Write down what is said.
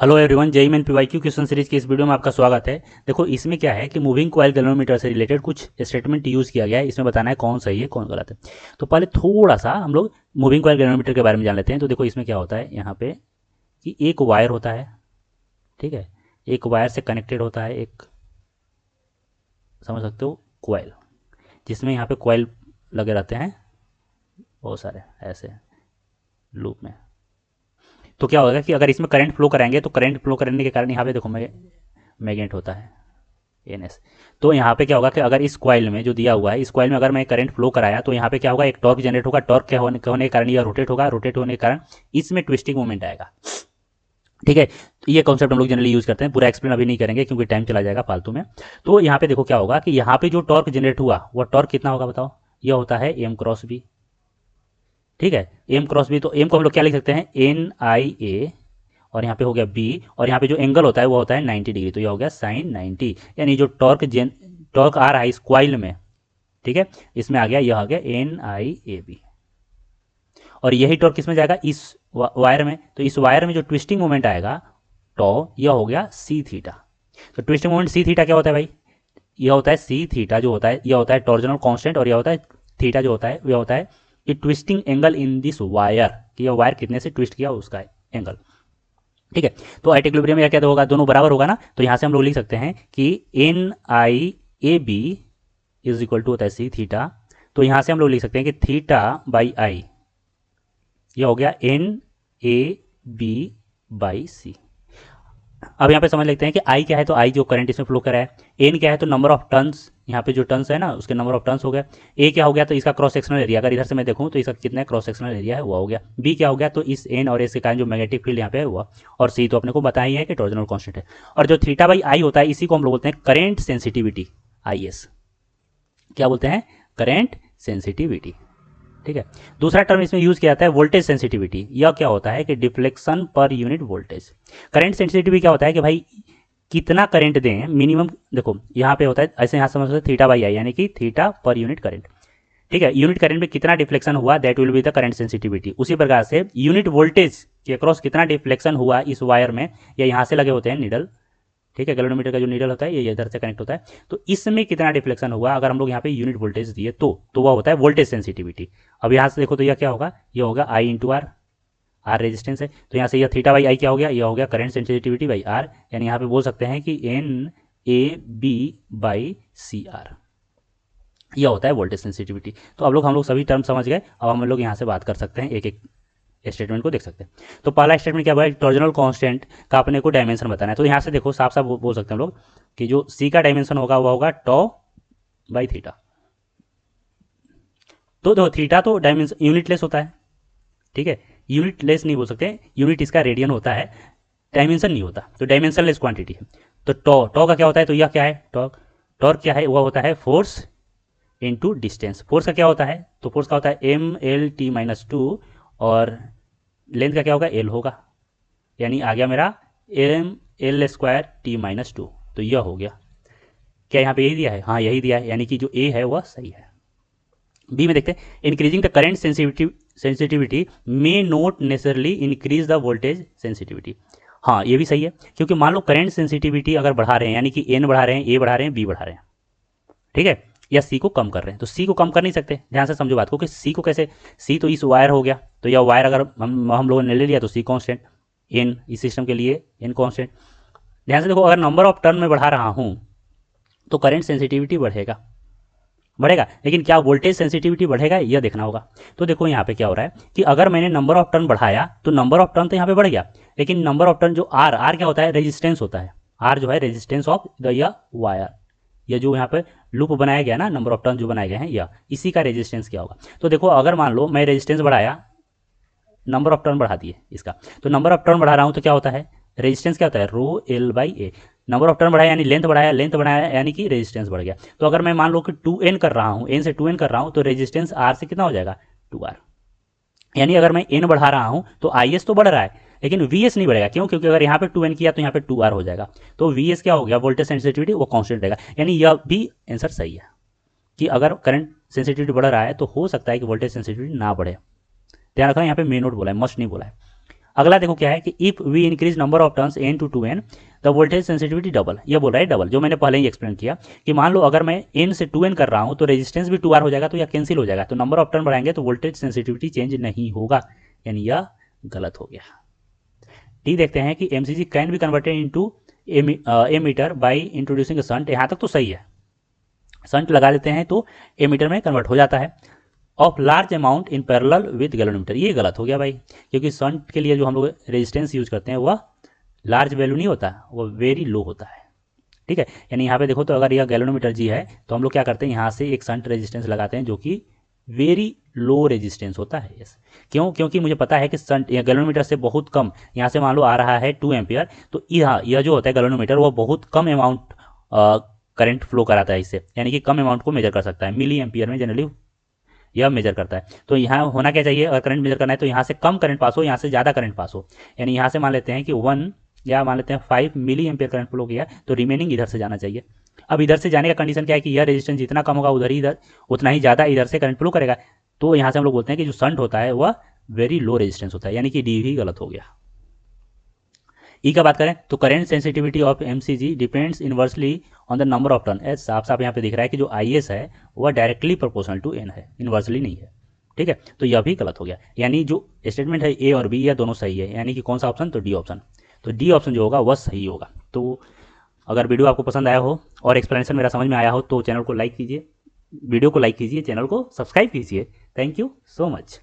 Hello everyone, जय man PYQ question series की इस वीडियो में आपका स्वागत है। देखो इसमें क्या है कि मूविंग कॉइल गैल्वेनोमीटर से रिलेटेड कुछ स्टेटमेंट यूज किया गया है। इसमें बताना है कौन सही है कौन गलत है। तो पहले थोड़ा सा हम लोग मूविंग कॉइल गैल्वेनोमीटर के बारे में जान लेते हैं। तो देखो इसमें क्या होता है यहाँ पे कि एक वायर होता है, ठीक है। एक वायर से कनेक्टेड होता है एक, समझ सकते हो, कॉइल, जिसमें यहाँ पे कॉइल लगे रहते हैं बहुत सारे ऐसे लूप में। तो क्या होगा कि अगर इसमें करंट फ्लो कराएंगे तो करंट फ्लो करने के कारण यहाँ पे देखो मैग्नेट होता है एनएस। तो यहाँ पे क्या होगा कि अगर इस कॉइल में जो दिया हुआ है, इस कॉइल में अगर मैं करंट फ्लो कराया तो यहाँ पे क्या होगा, एक टॉर्क जनरेट होगा। टॉर्क क्या होने के कारण यह रोटेट होगा, रोटेट होने के कारण इसमें ट्विस्टिंग मूवमेंट आएगा, ठीक है। तो ये कॉन्सेप्ट हम लोग जनरली यूज करते हैं। पूरा एक्सप्लेन अभी नहीं करेंगे क्योंकि टाइम चला जाएगा फालतू में। तो यहाँ पे देखो क्या होगा कि यहाँ पे जो टॉर्क जनरेट हुआ वो टॉर्क कितना होगा बताओ। यह होता है एम क्रॉस बी, ठीक है। एम क्रॉस बी, तो एम को हम लोग क्या लिख सकते हैं, एन आई ए, और यहाँ पे हो गया बी, और यहाँ पे जो एंगल होता है वो होता है 90 डिग्री, तो यह हो गया साइन 90। यानी जो टॉर्क आ रहा है इस क्वाइल में, ठीक है, इसमें आ गया, यह आ गया एन आई ए बी। और यही टॉर्क किसमें जाएगा, इस वायर में। तो इस वायर में जो ट्विस्टिंग मोमेंट आएगा टॉ, यह हो गया सी थीटा। तो ट्विस्टिंग मोमेंट सी थीटा क्या होता है भाई, यह होता है सी थीटा जो होता है, यह होता है टॉर्जनल कांस्टेंट, और यह होता है थीटा जो होता है यह होता है ये twisting angle in this wire, कि यह वायर कितने से ट्विस्ट किया उसका एंगल, ठीक है। तो एट इक्विलिब्रियम में क्या होगा, दोनों बराबर होगा ना। तो यहां से हम लोग लिख सकते हैं कि n I A B is equal to होता है सी थीटा। तो यहां से हम लोग लिख सकते हैं कि थीटा बाई आई, ये हो गया एन ए बी बाई सी। अब यहाँ पे समझ लेते हैं कि आई क्या है, तो आई जो करंट इसमें फ्लो करा है। एन क्या है, तो नंबर ऑफ टर्न्स, यहाँ पे जो टर्न्स है ना उसके नंबर ऑफ टर्न्स हो गया। ए क्या हो गया, तो इसका क्रॉस सेक्शनल एरिया, अगर इधर से मैं देखूँ तो इसका कितना क्रॉस सेक्शनल एरिया है वो हो गया। बी क्या हो गया, तो इस एन और एस के कारण जो मैग्नेटिक फील्ड यहाँ पे हुआ। और सी तो अपने को बताया ही है कि टॉर्जनल कांस्टेंट है। और जो थीटा बाई आई होता है इसी को हम लोग बोलते हैं करेंट सेंसिटिविटी, आई एस। क्या बोलते हैं, करेंट सेंसिटिविटी, ठीक है। दूसरा टर्म इसमें यूज किया जाता है वोल्टेज सेंसिटिविटी। यह क्या होता है कि deflection per unit voltage. Current sensitivity क्या होता है कि भाई कितना करंट दें मिनिमम। देखो यहाँ पे होता है ऐसे, यहाँ समझ सकते थीटा बाई आई, यानी कि थीटा पर यूनिट करंट, ठीक है। यूनिट करंट में कितना डिफ्लेक्शन हुआ that will be the current sensitivity. उसी प्रकार से यूनिट वोल्टेज के अक्रॉस कितना डिफ्लेक्शन हुआ इस वायर में, या यहाँ से लगे होते हैं नीडल, ठीक है। गैल्वेनोमीटर का जो नीडल होता है ये इधर से कनेक्ट होता है, तो इसमें कितना डिफ्लेक्शन हुआ अगर हम लोग यहाँ पे यूनिट वोल्टेज दिए तो वह होता है वोल्टेज सेंसिटिविटी। अब यहाँ से देखो तो यह क्या होगा, यह होगा आई इंटू आर, आर रेजिस्टेंस है। तो यहाँ से यह थीटा बाई आई क्या हो गया, यह हो गया करंट सेंसिटिविटी बाई आर। यानी यहाँ पे बोल सकते हैं कि n A B by C are, यह होता है वोल्टेज सेंसिटिविटी। तो अब लोग हम लोग सभी टर्म समझ गए। अब हम लोग यहाँ से बात कर सकते हैं, एक एक स्टेटमेंट को देख सकते हैं। तो पहला स्टेटमेंट क्या हुआ, टॉर्जनल कांस्टेंट का अपने को डायमेंशन बताना है। तो यहाँ से देखो साफ साफ बोल सकते हैं हम लोग कि जो सी का डायमेंशन होगा वह होगा टॉ बाई थीटा। तो देखो थीटा तो डायमेंशन यूनिटलेस होता है, ठीक है। यूनिटलेस नहीं बोल सकते, यूनिट इसका रेडियन होता है, डायमेंशन नहीं होता, तो डायमेंशनलेस क्वांटिटी है। तो टॉ टॉ का क्या होता है, तो यह क्या है, टॉर्क। टॉर्क क्या है, वह होता है फोर्स इनटू डिस्टेंस। फोर्स का क्या होता है, तो फोर्स का होता है M L T minus two, और लेंथ का क्या होगा, एल होगा। यानी आ गया मेरा M L square T minus two. तो यह हो गया, क्या यहाँ पे यही दिया है, हाँ यही दिया है, यानी कि जो ए है वह सही है। बी में देखते हैं, increasing the current sensitivity may not necessarily increase the voltage sensitivity. हाँ ये भी सही है, क्योंकि मान लो करंट सेंसिटिविटी अगर बढ़ा रहे हैं, यानी कि एन बढ़ा रहे हैं, ए बढ़ा रहे हैं, बी बढ़ा रहे हैं, ठीक है, या सी को कम कर रहे हैं, तो सी को कम कर नहीं सकते। ध्यान से समझो बात को कि सी को कैसे, सी तो इस वायर हो गया, तो यह वायर अगर हम लोगों ने ले लिया तो सी कांस्टेंट, एन इस सिस्टम के लिए एन कांस्टेंट। ध्यान से देखो, अगर नंबर ऑफ टर्न में बढ़ा रहा हूं तो करंट सेंसिटिविटी बढ़ेगा, बढ़ेगा, लेकिन क्या वोल्टेज सेंसिटिविटी बढ़ेगा यह देखना होगा। तो देखो यहाँ पे क्या हो रहा है कि अगर मैंने नंबर ऑफ टर्न बढ़ाया तो नंबर ऑफ टर्न तो यहाँ पे बढ़ गया, लेकिन नंबर ऑफ टर्न जो आर, आर क्या होता है, रेजिस्टेंस होता है। आर जो है रेजिस्टेंस ऑफ द वायर, ये जो यहाँ पे लूप बनाया गया ना, नंबर ऑफ टर्न जो बनाए गए हैं, या इसी का रेजिस्टेंस क्या होगा। तो देखो अगर मान लो मैं रेजिस्टेंस बढ़ाया, नंबर ऑफ टर्न बढ़ा दिए इसका, तो नंबर ऑफ टर्न बढ़ा रहा हूं तो क्या होता है, रेजिस्टेंस क्या होता है, rho L by A. Number of turn बढ़ाया यानी लेंथ बढ़ाया, लेंथ बढ़ाया यानी कि रेजिस्टेंस बढ़ गया। तो अगर मैं मान लो कि 2n कर रहा हूं, n से 2n कर रहा हूं, तो रेजिस्टेंस r से कितना हो जाएगा, 2r। यानी अगर मैं n बढ़ा रहा हूं तो is तो बढ़ रहा है, लेकिन vs नहीं बढ़ेगा। क्यों, क्योंकि अगर यहाँ पे 2n किया तो यहाँ पे 2r हो जाएगा। तो vs क्या हो गया, वोल्टेज सेंसिटिविटी वो कांस्टेंट रहेगा। यानी यह भी आंसर सही है कि अगर करंट सेंसिटिविटी बढ़ रहा है तो हो सकता है कि वोल्टेज सेंसिटिविटी ना बढ़े। ध्यान रखना, यहाँ पे मे नोट बोला है, मस्ट नहीं बोला है। अगला देखो क्या है कि if we increase number of turns n to 2n the voltage sensitivity double, ये बोल रहा है डबल, जो मैंने पहले ही एक्सप्लेन किया कि मान लो अगर मैं n से 2n कर रहा हूं तो रेजिस्टेंस भी 2r हो जाएगा, तो यह कैंसिल हो जाएगा, तो नंबर ऑफ टर्न बढ़ाएंगे तो वोल्टेज सेंसिटिविटी चेंज नहीं होगा, यानी यह गलत हो गया। डी देखते हैं कि MCG can be converted into ammeter by introducing a shunt, यहाँ तक तो सही है, शंट लगा लेते हैं तो एमीटर में कन्वर्ट हो जाता है। Of large amount in parallel with galvanometer, ये गलत हो गया भाई, क्योंकि शंट के लिए जो हम लोग रेजिस्टेंस यूज करते हैं वह लार्ज वैल्यू नहीं होता, वो वेरी लो होता है, ठीक है। यानी यहाँ पे देखो तो अगर यह गैल्वेनोमीटर जी है तो हम लोग क्या करते हैं, यहाँ से एक शंट रेजिस्टेंस लगाते हैं जो कि वेरी लो रेजिस्टेंस होता है। यस, क्यों? क्योंकि मुझे पता है कि शंट या गैल्वेनोमीटर से बहुत कम, यहाँ से मान लो आ रहा है 2 एम्पियर, तो यह जो होता है गैल्वेनोमीटर वो बहुत कम अमाउंट करंट फ्लो कराता है इससे, यानी कि कम अमाउंट को मेजर कर सकता है, मिली एम्पियर में जनरली यह मेजर करता है। तो यहाँ होना क्या चाहिए, अगर करंट मेजर करना है तो यहाँ से कम करंट पास हो, यहाँ से ज़्यादा करंट पास हो, यानी यहाँ से मान लेते हैं कि 1 या मान लेते हैं 5 मिली एम्पियर करंट फ्लो किया, तो रिमेनिंग इधर से जाना चाहिए। अब इधर से जाने का कंडीशन क्या है कि यह रेजिस्टेंस जितना कम होगा उधर ही इधर उतना ही ज़्यादा इधर से करंट फ्लो करेगा, तो यहाँ से हम लोग बोलते हैं कि जो शंट होता है वह वेरी लो रेजिस्टेंस होता है, यानी कि डी भी गलत हो गया। ई का बात करें तो current sensitivity of MCG depends inversely on the number of turn, साफ साफ यहाँ पे दिख रहा है कि जो आई एस है वह डायरेक्टली प्रोपोर्शनल टू एन है, इनवर्सली नहीं है, ठीक है। तो यह भी गलत हो गया, यानी जो स्टेटमेंट है ए और बी यह दोनों सही है, यानी कि कौन सा ऑप्शन, तो डी ऑप्शन, तो डी ऑप्शन जो होगा वह सही होगा। तो अगर वीडियो आपको पसंद आया हो और एक्सप्लेनेशन मेरा समझ में आया हो तो चैनल को लाइक कीजिए, वीडियो को लाइक कीजिए, चैनल को सब्सक्राइब कीजिए। Thank you so much.